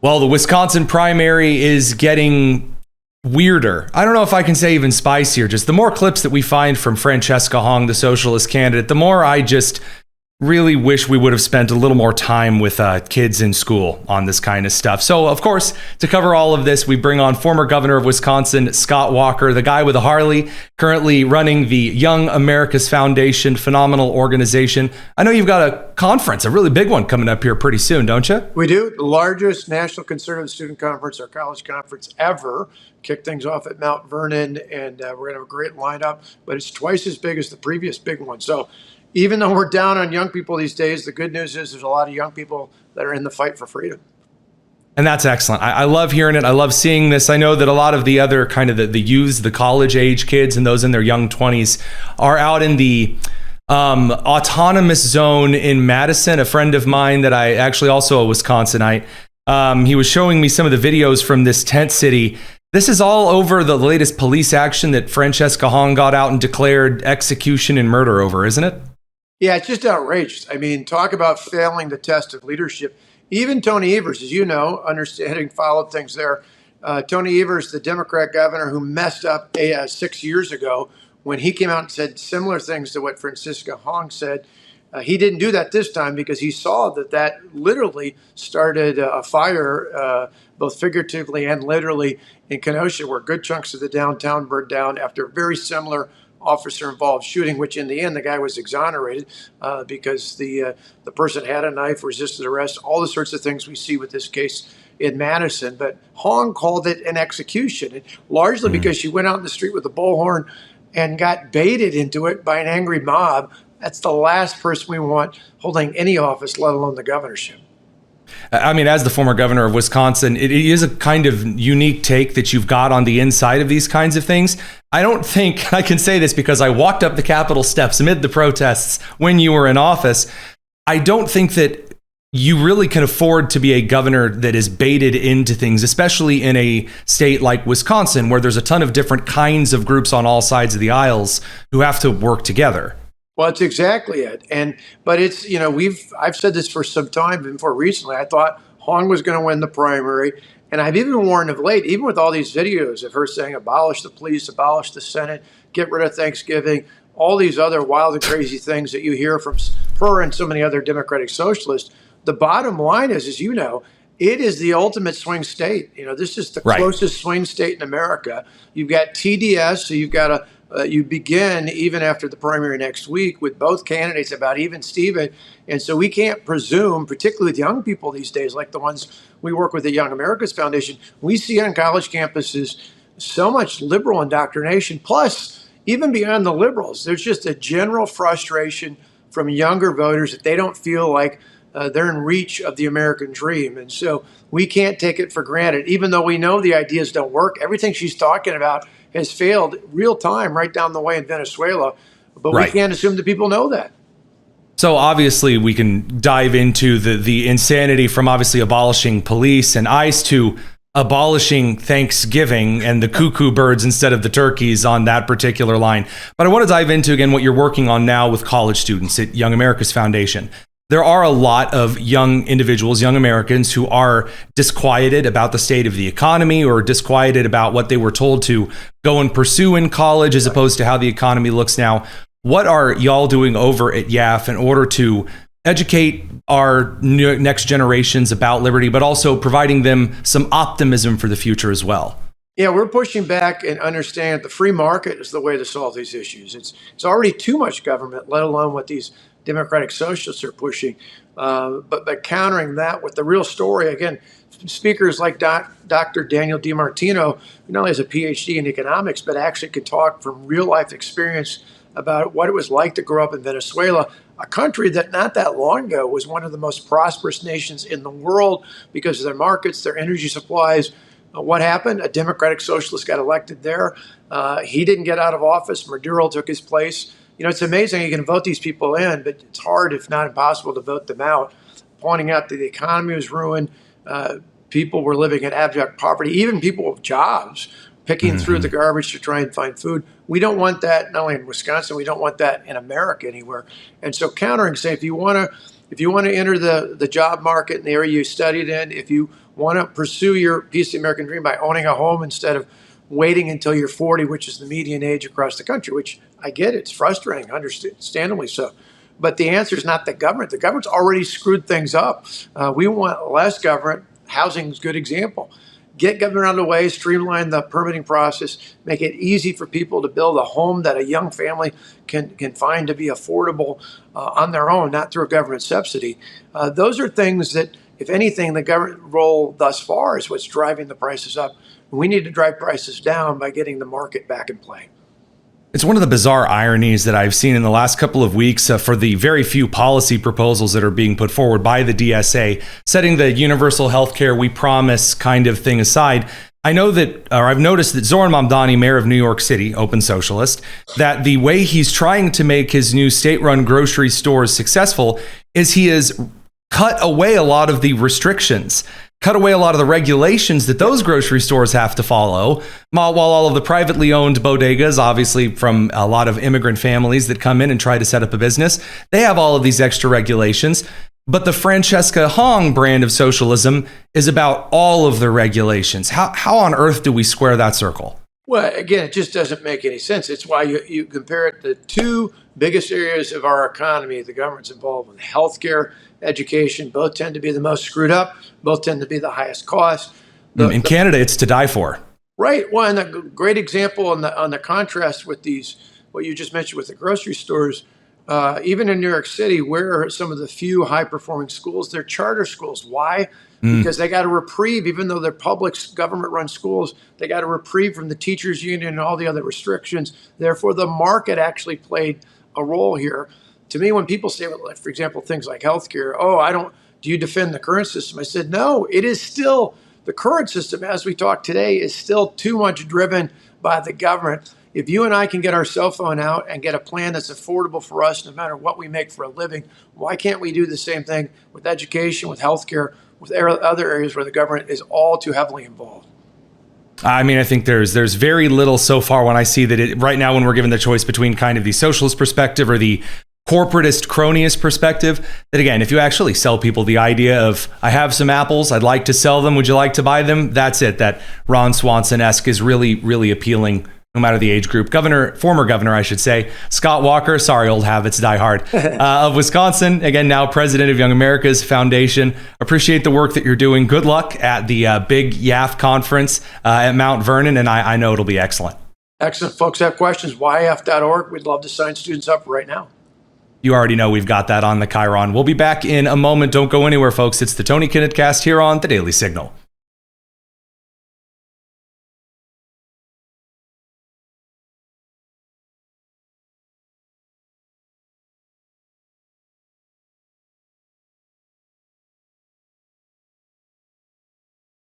Well, the Wisconsin primary is getting weirder. I don't know if I can say even spicier. Just the more clips that we find from Francesca Hong, the socialist candidate, the more I just really wish we would have spent a little more time with kids in school on this kind of stuff. So, of course, to cover all of this, we bring on former governor of Wisconsin, Scott Walker, the guy with a Harley, currently running the Young America's Foundation, phenomenal organization. I know you've got a conference, a really big one coming up here pretty soon, don't you? We do. The largest national conservative student conference, our college conference ever. Kick things off at Mount Vernon, and we're going to have a great lineup, but it's twice as big as the previous big one. So even though we're down on young people these days, the good news is there's a lot of young people that are in the fight for freedom. And that's excellent. I love hearing it. I love seeing this. I know that a lot of the other kind of the youths, the college age kids and those in their young 20s are out in the autonomous zone in Madison. A friend of mine that I actually also a Wisconsinite, he was showing me some of the videos from this tent city. This is all over the latest police action that Francesca Hong got out and declared execution and murder over, isn't it? Yeah, it's just outrageous. I mean, talk about failing the test of leadership. Even Tony Evers, as you know, having followed things there, Tony Evers, the Democrat governor who messed up 6 years ago when he came out and said similar things to what Francesca Hong said, he didn't do that this time because he saw that literally started a fire, both figuratively and literally, in Kenosha, where good chunks of the downtown burned down after a very similar officer-involved shooting, which in the end the guy was exonerated because the person had a knife, resisted arrest, all the sorts of things we see with this case in Madison. But Hong called it an execution, largely because she went out in the street with a bullhorn and got baited into it by an angry mob. That's the last person we want holding any office, let alone the governorship. I mean, as the former governor of Wisconsin, it is a kind of unique take that you've got on the inside of these kinds of things. I don't think I can say this because I walked up the Capitol steps amid the protests when you were in office. I don't think that you really can afford to be a governor that is baited into things, especially in a state like Wisconsin, where there's a ton of different kinds of groups on all sides of the aisles who have to work together. Well, it's exactly it. But it's, I've said this for some time before recently. I thought Hong was going to win the primary. And I've even warned of late, even with all these videos of her saying abolish the police, abolish the Senate, get rid of Thanksgiving, all these other wild and crazy things that you hear from her and so many other Democratic socialists. The bottom line is, as you know, it is the ultimate swing state. This is the closest swing state in America. You've got TDS, so you've got you begin even after the primary next week with both candidates about even Steven. And so we can't presume, particularly with young people these days, like the ones we work with at Young America's Foundation, we see on college campuses so much liberal indoctrination. Plus, even beyond the liberals, there's just a general frustration from younger voters that they don't feel like they're in reach of the American dream. And so we can't take it for granted, even though we know the ideas don't work. Everything she's talking about has failed real time right down the way in Venezuela. But we can't assume that people know that. So obviously we can dive into the insanity from obviously abolishing police and ICE to abolishing Thanksgiving and the cuckoo birds instead of the turkeys on that particular line. But I want to dive into, again, what you're working on now with college students at Young America's Foundation. There are a lot of young individuals, young Americans, who are disquieted about the state of the economy or disquieted about what they were told to go and pursue in college as opposed to how the economy looks now. What are y'all doing over at YAF in order to educate our next generations about liberty, but also providing them some optimism for the future as well? Yeah, we're pushing back and understand the free market is the way to solve these issues. It's already too much government, let alone what these Democratic socialists are pushing. But countering that with the real story, again, speakers like Dr. Daniel DiMartino, who not only has a PhD in economics, but actually could talk from real life experience about what it was like to grow up in Venezuela, a country that not that long ago was one of the most prosperous nations in the world because of their markets, their energy supplies. What happened? A Democratic socialist got elected there. He didn't get out of office. Maduro took his place. It's amazing you can vote these people in, but it's hard, if not impossible, to vote them out, pointing out that the economy was ruined. People were living in abject poverty, even people with jobs, picking through the garbage to try and find food. We don't want that, not only in Wisconsin, we don't want that in America anywhere. And so countering, say, if you want to if you want to enter the job market in the area you studied in, if you want to pursue your piece of the American dream by owning a home instead of waiting until you're 40, which is the median age across the country, which I get, it's frustrating, understandably so. But the answer is not the government. The government's already screwed things up. We want less government. Housing is a good example. Get government out of the way, streamline the permitting process, make it easy for people to build a home that a young family can find to be affordable on their own, not through a government subsidy. Those are things that, if anything, the government role thus far is what's driving the prices up. We need to drive prices down by getting the market back in play. It's one of the bizarre ironies that I've seen in the last couple of weeks for the very few policy proposals that are being put forward by the DSA, setting the universal health care we promise kind of thing aside. I've noticed that Zoran Mamdani, mayor of New York City, open socialist, that the way he's trying to make his new state-run grocery stores successful is he has cut away a lot of the restrictions, cut away a lot of the regulations that those grocery stores have to follow, while all of the privately owned bodegas, obviously from a lot of immigrant families that come in and try to set up a business, they have all of these extra regulations. But the Francesca Hong brand of socialism is about all of the regulations. How on earth do we square that circle? Well, again, it just doesn't make any sense. It's why you compare it to the two biggest areas of our economy the government's involved with: healthcare, education. Both tend to be the most screwed up. Both tend to be the highest cost. In Canada, it's to die for. Right. Well, and a great example on the contrast with these, what you just mentioned with the grocery stores, even in New York City, where are some of the few high-performing schools? They're charter schools. Why? Because they got a reprieve, even though they're public government-run schools, they got a reprieve from the teachers union and all the other restrictions. Therefore, the market actually played a role here. To me, when people say, for example, things like healthcare, do you defend the current system? I said, no, it is still, the current system as we talk today is still too much driven by the government. If you and I can get our cell phone out and get a plan that's affordable for us, no matter what we make for a living, why can't we do the same thing with education, with healthcare, with other areas where the government is all too heavily involved? I mean, I think there's very little so far when I see that right now, when we're given the choice between kind of the socialist perspective or the corporatist cronyist perspective, that again, if you actually sell people the idea of, I have some apples, I'd like to sell them, would you like to buy them? That's it. That Ron Swanson-esque is really, really appealing, no matter the age group. Former governor, I should say, Scott Walker, sorry, old habits die hard, of Wisconsin, again, now president of Young America's Foundation. Appreciate the work that you're doing. Good luck at the big YAF conference at Mount Vernon, and I know it'll be excellent. Excellent. Folks have questions, yf.org. We'd love to sign students up right now. You already know we've got that on the Chiron. We'll be back in a moment. Don't go anywhere, folks. It's the Tony Kinnett Cast here on The Daily Signal.